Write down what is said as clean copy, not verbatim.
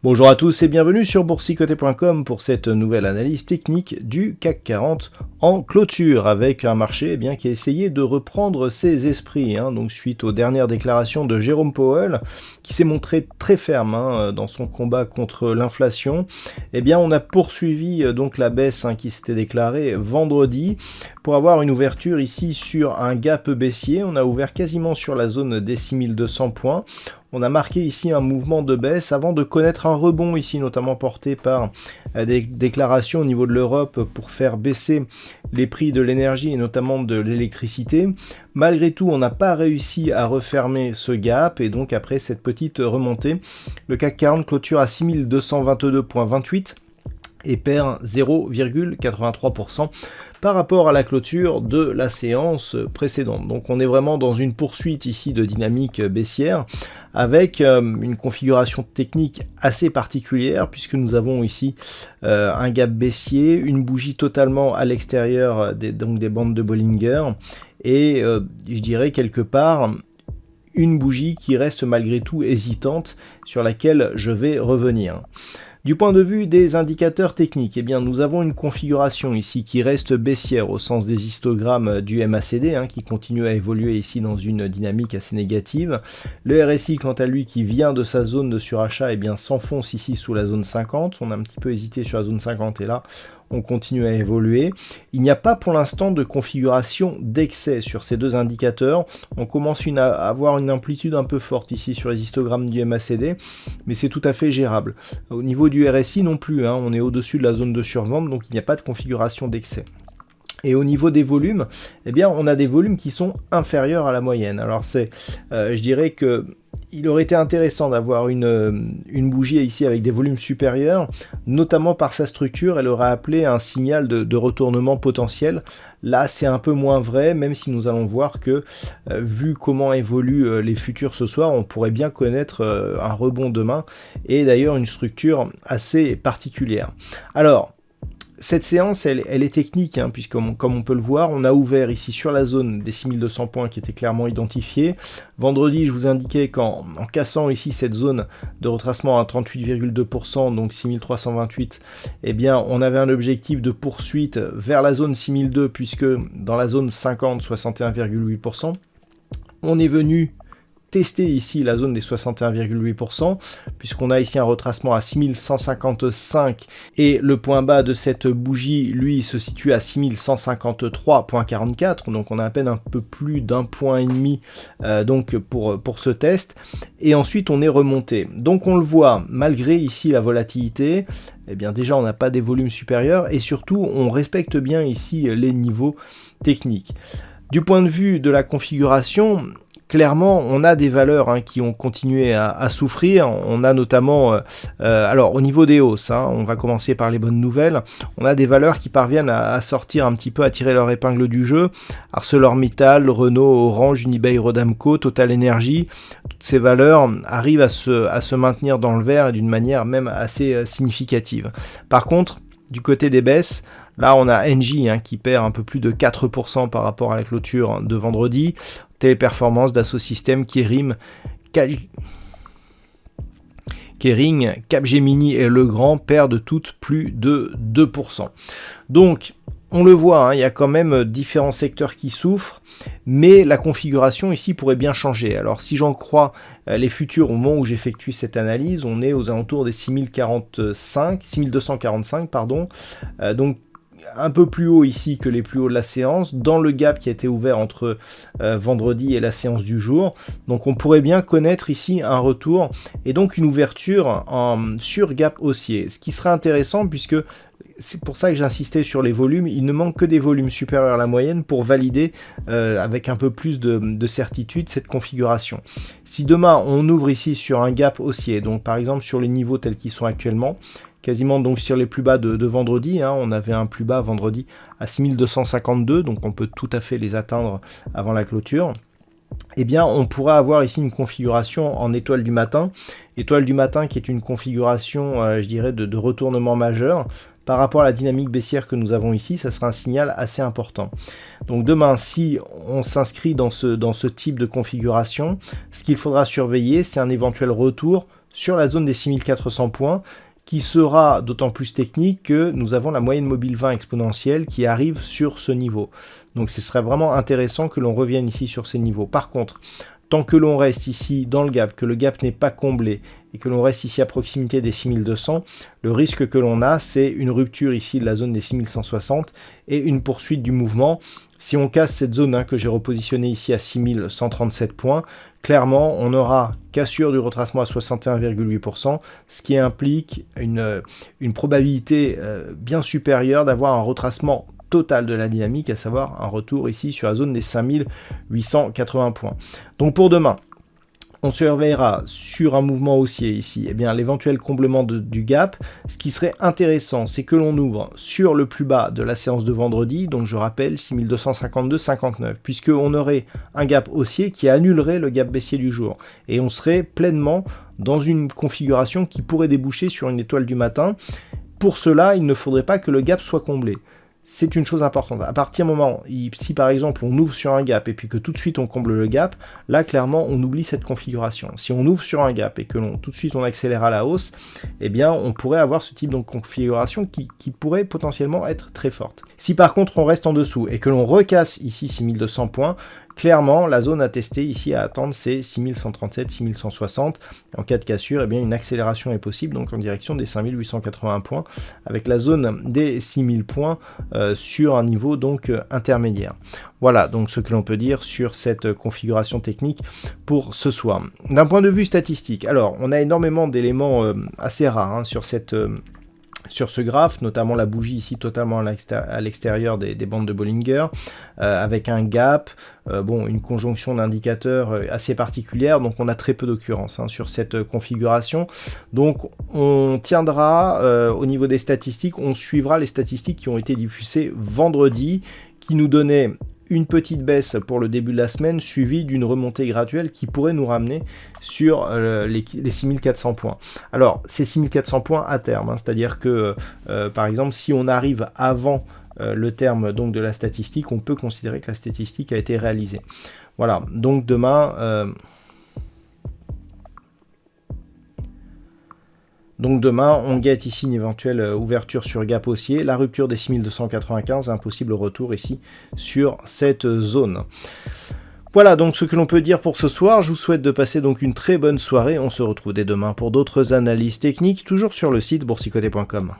Bonjour à tous et bienvenue sur boursicoté.com pour cette nouvelle analyse technique du CAC 40 en clôture avec un marché qui a essayé de reprendre ses esprits donc suite aux dernières déclarations de Jérôme Powell qui s'est montré très ferme dans son combat contre l'inflation. On a poursuivi donc la baisse qui s'était déclarée vendredi pour avoir une ouverture ici sur un gap baissier. On a ouvert quasiment sur la zone des 6200 points. On a marqué ici un mouvement de baisse avant de connaître un rebond ici, notamment porté par des déclarations au niveau de l'Europe pour faire baisser les prix de l'énergie et notamment de l'électricité. Malgré tout, on n'a pas réussi à refermer ce gap et donc après cette petite remontée, le CAC 40 clôture à 6222,28 et perd 0,83% par rapport à la clôture de la séance précédente. Donc on est vraiment dans une poursuite ici de dynamique baissière avec une configuration technique assez particulière puisque nous avons ici un gap baissier, une bougie totalement à l'extérieur des bandes de Bollinger et je dirais quelque part une bougie qui reste malgré tout hésitante sur laquelle je vais revenir. Du point de vue des indicateurs techniques, nous avons une configuration ici qui reste baissière au sens des histogrammes du MACD qui continue à évoluer ici dans une dynamique assez négative. Le RSI quant à lui qui vient de sa zone de surachat s'enfonce ici sous la zone 50. On a un petit peu hésité sur la zone 50 et là on continue à évoluer. Il n'y a pas pour l'instant de configuration d'excès sur ces deux indicateurs. On commence à avoir une amplitude un peu forte ici sur les histogrammes du MACD, mais c'est tout à fait gérable. Au niveau du RSI non plus, on est au-dessus de la zone de survente, donc il n'y a pas de configuration d'excès. Et au niveau des volumes, on a des volumes qui sont inférieurs à la moyenne. Alors je dirais que il aurait été intéressant d'avoir une bougie ici avec des volumes supérieurs, notamment par sa structure, elle aurait appelé un signal de retournement potentiel. Là, c'est un peu moins vrai, même si nous allons voir que, vu comment évoluent les futurs ce soir, on pourrait bien connaître un rebond demain, et d'ailleurs une structure assez particulière. Alors, cette séance, elle est technique, puisque comme on peut le voir, on a ouvert ici sur la zone des 6200 points qui était clairement identifiée. Vendredi, je vous indiquais qu'en cassant ici cette zone de retracement à 38,2%, donc 6328, on avait un objectif de poursuite vers la zone 6002, puisque dans la zone 50, 61,8%, on est venu tester ici la zone des 61,8% puisqu'on a ici un retracement à 6155 et le point bas de cette bougie lui se situe à 6153,44, donc on a à peine un peu plus d'un point et demi donc pour ce test, et ensuite on est remonté. Donc on le voit, malgré ici la volatilité, déjà on n'a pas des volumes supérieurs et surtout on respecte bien ici les niveaux techniques. Du point de vue de la configuration, clairement, on a des valeurs qui ont continué à souffrir. On a notamment, alors au niveau des hausses, on va commencer par les bonnes nouvelles. On a des valeurs qui parviennent à sortir un petit peu, à tirer leur épingle du jeu. ArcelorMittal, Renault, Orange, Unibail, Rodamco, Total Energy, toutes ces valeurs arrivent à se maintenir dans le vert et d'une manière même assez significative. Par contre, du côté des baisses, là on a Engie qui perd un peu plus de 4% par rapport à la clôture de vendredi. Téléperformance, Dassault Systèmes, Kering, Capgemini et Legrand perdent toutes plus de 2%. Donc, on le voit, il y a quand même différents secteurs qui souffrent, mais la configuration ici pourrait bien changer. Alors, si j'en crois les futurs au moment où j'effectue cette analyse, on est aux alentours des 6245, donc un peu plus haut ici que les plus hauts de la séance, dans le gap qui a été ouvert entre vendredi et la séance du jour. Donc on pourrait bien connaître ici un retour et donc une ouverture sur gap haussier. Ce qui serait intéressant puisque c'est pour ça que j'insistais sur les volumes, il ne manque que des volumes supérieurs à la moyenne pour valider avec un peu plus de certitude cette configuration. Si demain on ouvre ici sur un gap haussier, donc par exemple sur les niveaux tels qu'ils sont actuellement, quasiment donc sur les plus bas de vendredi, hein. On avait un plus bas vendredi à 6252, donc on peut tout à fait les atteindre avant la clôture. Eh bien, on pourra avoir ici une configuration en étoile du matin. Étoile du matin qui est une configuration, je dirais, de retournement majeur. Par rapport à la dynamique baissière que nous avons ici, ça sera un signal assez important. Donc demain, si on s'inscrit dans ce type de configuration, ce qu'il faudra surveiller, c'est un éventuel retour sur la zone des 6400 points, qui sera d'autant plus technique que nous avons la moyenne mobile 20 exponentielle qui arrive sur ce niveau. Donc ce serait vraiment intéressant que l'on revienne ici sur ces niveaux. Par contre, tant que l'on reste ici dans le gap, que le gap n'est pas comblé et que l'on reste ici à proximité des 6200, le risque que l'on a, c'est une rupture ici de la zone des 6160 et une poursuite du mouvement. Si on casse cette zone que j'ai repositionnée ici à 6137 points, clairement, on aura cassure du retracement à 61,8%, ce qui implique une probabilité bien supérieure d'avoir un retracement total de la dynamique, à savoir un retour ici sur la zone des 5880 points. Donc pour demain, on surveillera sur un mouvement haussier ici, eh bien l'éventuel comblement du gap. Ce qui serait intéressant, c'est que l'on ouvre sur le plus bas de la séance de vendredi, donc je rappelle 6252,59, puisqu'on aurait un gap haussier qui annulerait le gap baissier du jour. Et on serait pleinement dans une configuration qui pourrait déboucher sur une étoile du matin. Pour cela, il ne faudrait pas que le gap soit comblé. C'est une chose importante. À partir du moment, si par exemple on ouvre sur un gap et puis que tout de suite on comble le gap, là clairement on oublie cette configuration. Si on ouvre sur un gap et que tout de suite on accélère à la hausse, eh bien on pourrait avoir ce type de configuration qui pourrait potentiellement être très forte. Si par contre on reste en dessous et que l'on recasse ici 6200 points, clairement, la zone à tester ici à attendre, c'est 6137, 6160. En cas de cassure, eh bien, une accélération est possible, donc en direction des 5880 points, avec la zone des 6000 points sur un niveau donc intermédiaire. Voilà donc ce que l'on peut dire sur cette configuration technique pour ce soir. D'un point de vue statistique, alors on a énormément d'éléments assez rares sur ce graphe, notamment la bougie ici totalement à l'extérieur des bandes de Bollinger, avec un gap, une conjonction d'indicateurs assez particulière, donc on a très peu d'occurrences sur cette configuration. Donc on tiendra au niveau des statistiques, on suivra les statistiques qui ont été diffusées vendredi, qui nous donnaient une petite baisse pour le début de la semaine, suivie d'une remontée graduelle qui pourrait nous ramener sur les 6400 points. Alors, ces 6400 points à terme, c'est-à-dire que, par exemple, si on arrive avant le terme donc, de la statistique, on peut considérer que la statistique a été réalisée. Voilà, donc demain... Donc demain, on guette ici une éventuelle ouverture sur gap haussier, la rupture des 6295, un possible retour ici sur cette zone. Voilà donc ce que l'on peut dire pour ce soir. Je vous souhaite de passer donc une très bonne soirée. On se retrouve dès demain pour d'autres analyses techniques, toujours sur le site boursicoté.com.